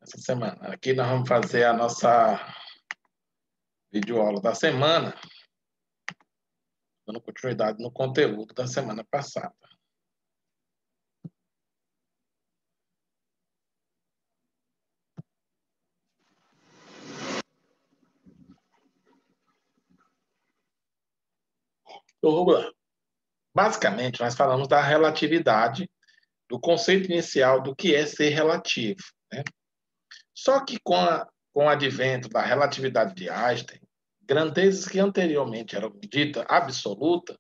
essa semana. Aqui nós vamos fazer a nossa videoaula da semana, dando continuidade no conteúdo da semana passada. Então, vamos lá. Basicamente, nós falamos da relatividade, do conceito inicial do que é ser relativo, né? Só que com o advento da relatividade de Einstein, grandezas que anteriormente eram ditas absolutas,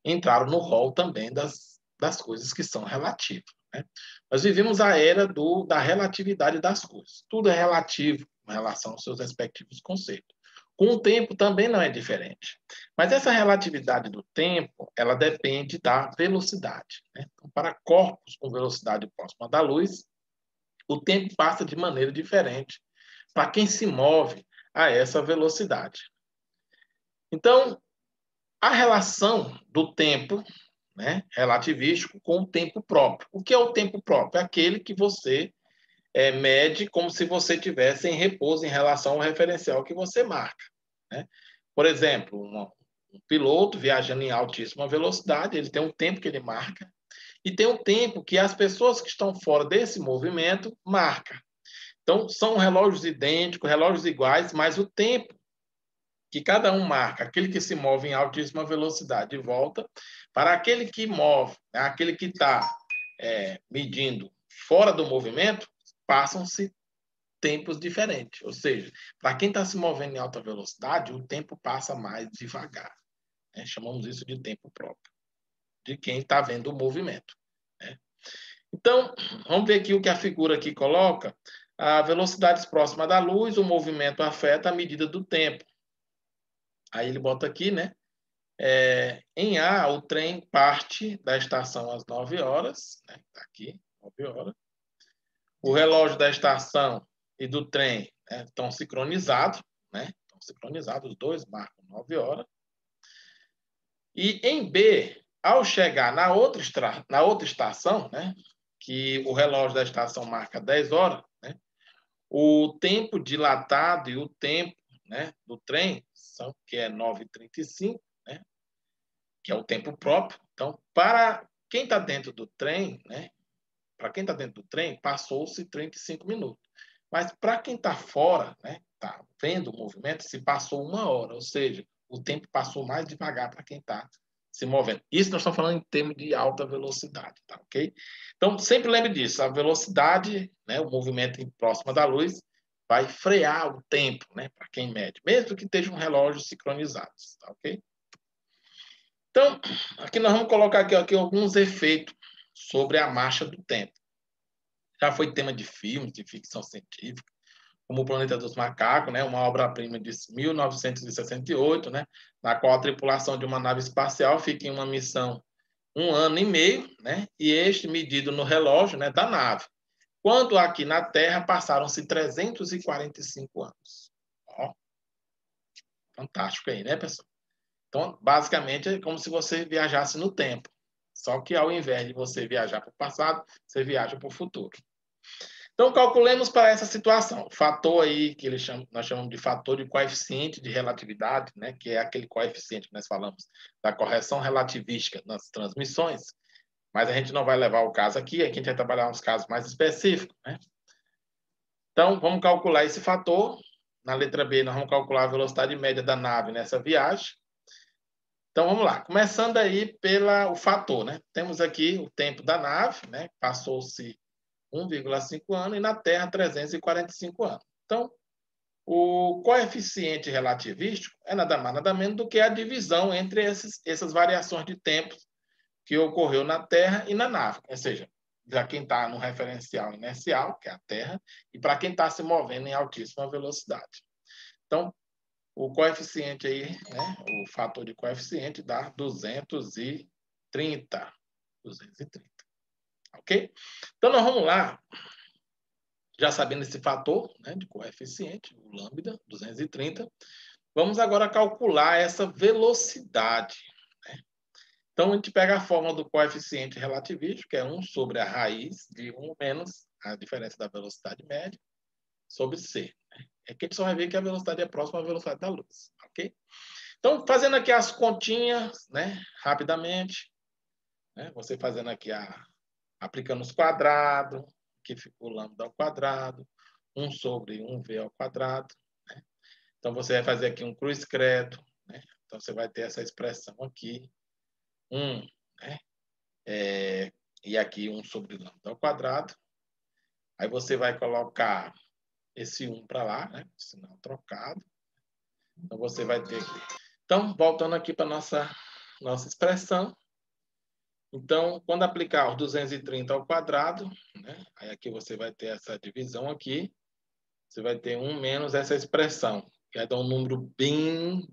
entraram no rol também das coisas que são relativas, né? Nós vivemos a era da relatividade das coisas. Tudo é relativo em relação aos seus respectivos conceitos. Com o tempo também não é diferente. Mas essa relatividade do tempo, ela depende da velocidade, né? Então, para corpos com velocidade próxima da luz, o tempo passa de maneira diferente para quem se move a essa velocidade. Então, a relação do tempo, né, relativístico, com o tempo próprio. O que é o tempo próprio? É aquele que você mede como se você tivesse em repouso em relação ao referencial que você marca, né? Por exemplo, um piloto viajando em altíssima velocidade, ele tem um tempo que ele marca e tem um tempo que as pessoas que estão fora desse movimento marcam. Então, são relógios idênticos, relógios iguais, mas o tempo que cada um marca, aquele que se move em altíssima velocidade e volta, para aquele que move, né, aquele que está medindo fora do movimento, passam-se tempos diferentes. Ou seja, para quem está se movendo em alta velocidade, o tempo passa mais devagar, né? Chamamos isso de tempo próprio, de quem está vendo o movimento, né? Então, vamos ver aqui o que a figura aqui coloca. A velocidade próxima da luz, o movimento afeta a medida do tempo. Aí ele bota aqui, né? Em A, o trem parte da estação às 9 horas, né? Tá aqui, 9 horas. O relógio da estação e do trem, né, estão sincronizados, né? Estão sincronizados, os dois marcam 9 horas. E em B, ao chegar na outra estação, né? Que o relógio da estação marca 10 horas, né? O tempo dilatado e o tempo, né, do trem, que é 9h35, né? Que é o tempo próprio. Então, para quem está dentro do trem, né? Para quem está dentro do trem, passou-se 35 minutos. Mas para quem está fora, né? Está vendo o movimento, se passou 1 hora. Ou seja, o tempo passou mais devagar para quem está se movendo. Isso nós estamos falando em termos de alta velocidade, tá ok? Então, sempre lembre disso. A velocidade, né? O movimento próximo da luz, vai frear o tempo, né? Para quem mede. Mesmo que esteja um relógio sincronizado, tá ok? Então, aqui nós vamos colocar aqui alguns efeitos sobre a marcha do tempo. Já foi tema de filmes, de ficção científica, como O Planeta dos Macacos, né, uma obra-prima de 1968, né, na qual a tripulação de uma nave espacial fica em uma missão 1 ano e meio, né, e este medido no relógio, né, da nave. Quando aqui na Terra passaram-se 345 anos. Ó, fantástico aí, né, pessoal? Então, basicamente, é como se você viajasse no tempo. Só que ao invés de você viajar para o passado, você viaja para o futuro. Então, calculemos para essa situação. O fator aí que nós chamamos de fator de coeficiente de relatividade, né, que é aquele coeficiente que nós falamos da correção relativística nas transmissões, mas a gente não vai levar o caso aqui a gente vai trabalhar uns casos mais específicos, né? Então, vamos calcular esse fator. Na letra B, nós vamos calcular a velocidade média da nave nessa viagem. Então, vamos lá. Começando aí pelo fator, né? Temos aqui o tempo da nave, né? Passou-se 1,5 anos e na Terra 345 anos. Então, o coeficiente relativístico é nada mais nada menos do que a divisão entre essas variações de tempo que ocorreu na Terra e na nave. Ou seja, para quem está no referencial inercial, que é a Terra, e para quem está se movendo em altíssima velocidade. Então, o coeficiente aí, né, o fator de coeficiente dá 230. 230. Ok? Então, nós vamos lá, já sabendo esse fator, né, de coeficiente, o lambda, 230, vamos agora calcular essa velocidade, né? Então, a gente pega a fórmula do coeficiente relativístico, que é 1 sobre a raiz de 1 menos a diferença da velocidade média. sobre c. É que a gente só vai ver que a velocidade é próxima à velocidade da luz, ok? Então, fazendo aqui as continhas, né, rapidamente, né, você fazendo aqui, aplicando os quadrados, que ficou lambda ao quadrado, 1 sobre 1v ao quadrado, né? Então, você vai fazer aqui um cruz-credo, né? Então, você vai ter essa expressão aqui, 1, né? E aqui 1 sobre lambda ao quadrado. Aí você vai colocar esse 1 para lá, né? Sinal trocado. Então, você vai ter aqui. Então, voltando aqui para nossa expressão. Então, quando aplicar os 230 ao quadrado, né? Aí aqui você vai ter essa divisão aqui. Você vai ter 1 menos essa expressão, que vai dar um número bem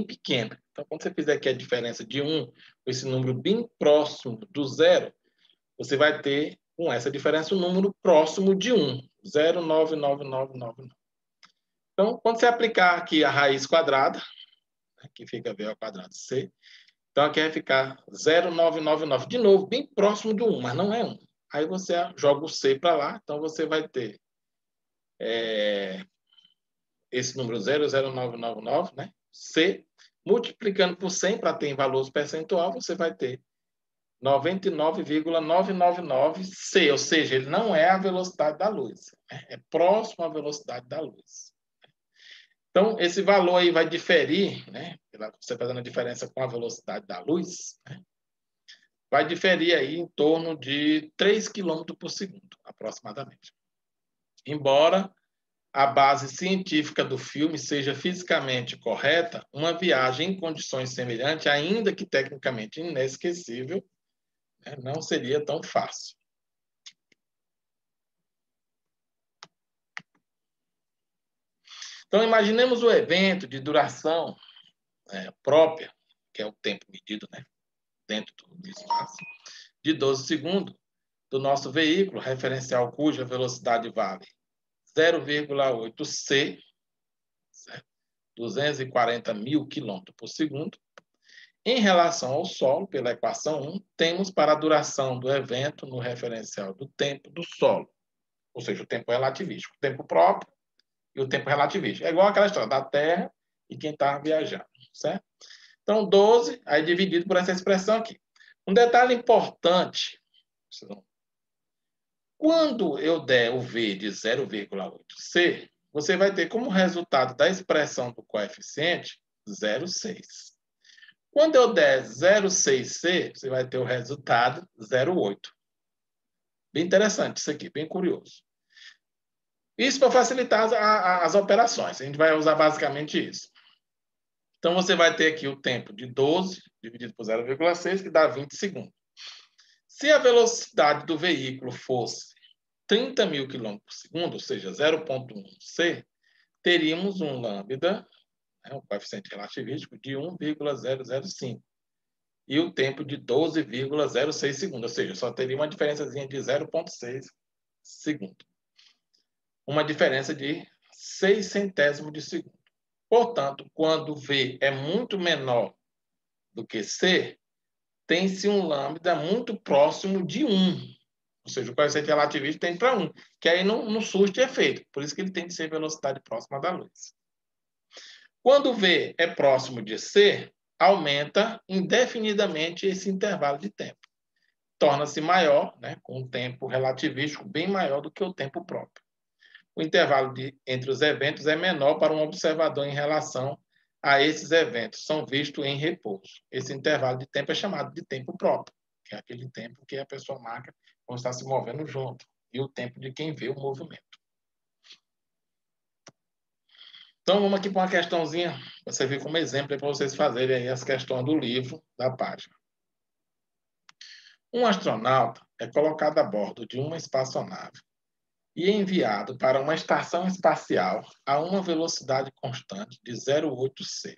pequeno. Então, quando você fizer aqui a diferença de 1, com esse número bem próximo do zero, você vai ter, com essa diferença, um número próximo de 1. 0,99999. Então, quando você aplicar aqui a raiz quadrada, aqui fica v ao quadrado c, então aqui vai ficar 0,999. De novo, bem próximo do 1, mas não é 1. Aí você joga o c para lá, então você vai ter esse número 0,0999, né? C, multiplicando por 100 para ter em valor percentual, você vai ter 99,999C, ou seja, ele não é a velocidade da luz, né? É próximo à velocidade da luz. Então, esse valor aí vai diferir, né? Você fazendo a diferença com a velocidade da luz, né? Vai diferir aí em torno de 3 km por segundo, aproximadamente. Embora a base científica do filme seja fisicamente correta, uma viagem em condições semelhantes, ainda que tecnicamente inesquecível, né, não seria tão fácil. Então, imaginemos o evento de duração própria, que é o tempo medido, né, dentro do espaço, de 12 segundos do nosso veículo referencial, cuja velocidade vale 0,8 c, 240 mil km por segundo. Em relação ao solo, pela equação 1, temos para a duração do evento no referencial do tempo do solo, ou seja, o tempo relativístico, o tempo próprio e o tempo relativístico. É igual aquela história da Terra e quem está viajando, certo? Então, 12, aí dividido por essa expressão aqui. Um detalhe importante, quando eu der o V de 0,8c, você vai ter como resultado da expressão do coeficiente 0,6. Quando eu der 0,6c, você vai ter o resultado 0,8. Bem interessante isso aqui, bem curioso. Isso para facilitar as operações. A gente vai usar basicamente isso. Então, você vai ter aqui o tempo de 12 dividido por 0,6, que dá 20 segundos. Se a velocidade do veículo fosse 30 mil km por segundo, ou seja, 0,1c, teríamos um lambda, um coeficiente relativístico, de 1,005. E o tempo de 12,06 segundos, ou seja, só teria uma diferençazinha de 0,6 segundo. Uma diferença de 6 centésimos de segundo. Portanto, quando V é muito menor do que C, tem-se um lambda muito próximo de 1. Ou seja, o coeficiente relativístico tem para 1, que aí não surge efeito. Por isso que ele tem que ser velocidade próxima da luz. Quando V é próximo de C, aumenta indefinidamente esse intervalo de tempo. Torna-se maior, né, com um tempo relativístico bem maior do que o tempo próprio. O intervalo entre os eventos é menor para um observador em relação a esses eventos, são vistos em repouso. Esse intervalo de tempo é chamado de tempo próprio, que é aquele tempo que a pessoa marca quando está se movendo junto, e o tempo de quem vê o movimento. Então, vamos aqui para uma questãozinha, para você ver como exemplo, para vocês fazerem aí as questões do livro, da página. Um astronauta é colocado a bordo de uma espaçonave e é enviado para uma estação espacial a uma velocidade constante de 0,8c,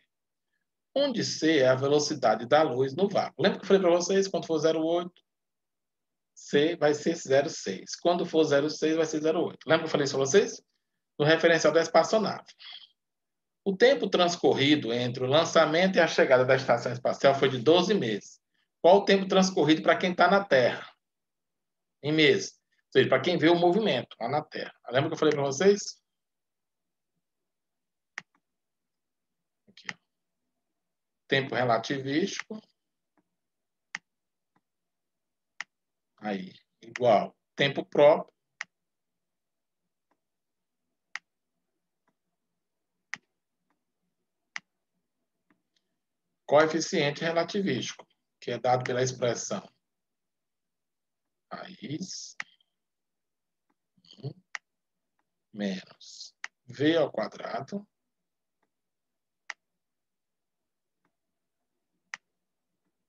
onde c é a velocidade da luz no vácuo. Lembra que eu falei para vocês, quando for 0,8, c vai ser 0,6. Quando for 0,6, vai ser 0,8. Lembra que eu falei isso para vocês? No referencial da espaçonave. O tempo transcorrido entre o lançamento e a chegada da estação espacial foi de 12 meses. Qual o tempo transcorrido para quem está na Terra? Em meses. Ou seja, para quem vê o movimento lá na Terra. Lembra que eu falei para vocês? tempo relativístico, aí, igual tempo próprio, coeficiente relativístico, que é dado pela expressão raiz 1 menos v ao quadrado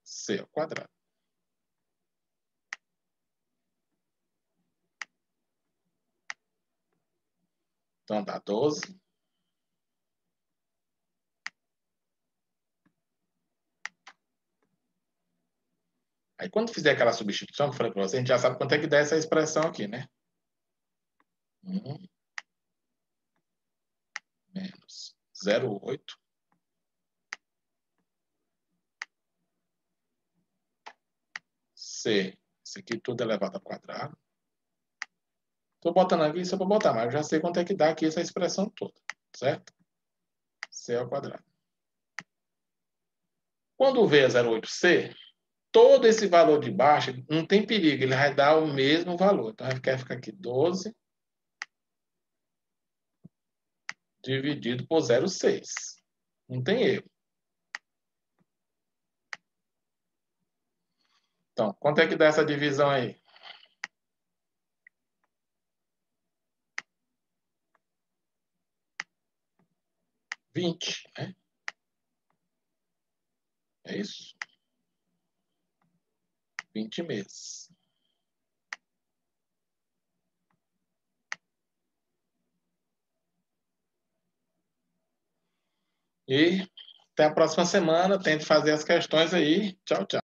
c ao quadrado. Então, dá 12. Aí, quando fizer aquela substituição que eu falei para você, a gente já sabe quanto é que dá essa expressão aqui, né? 1 menos 0,8 C. Isso aqui tudo elevado ao quadrado. Estou botando aqui só para botar, mas eu já sei quanto é que dá aqui essa expressão toda, certo? C ao quadrado. Quando V é 0,8C, todo esse valor de baixo não tem perigo, ele vai dar o mesmo valor. Então, vai ficar aqui 12 dividido por 0,6. Não tem erro. Então, quanto é que dá essa divisão aí? 20, né? É isso? 20 meses. E até a próxima semana. Tente fazer as questões aí. Tchau, tchau.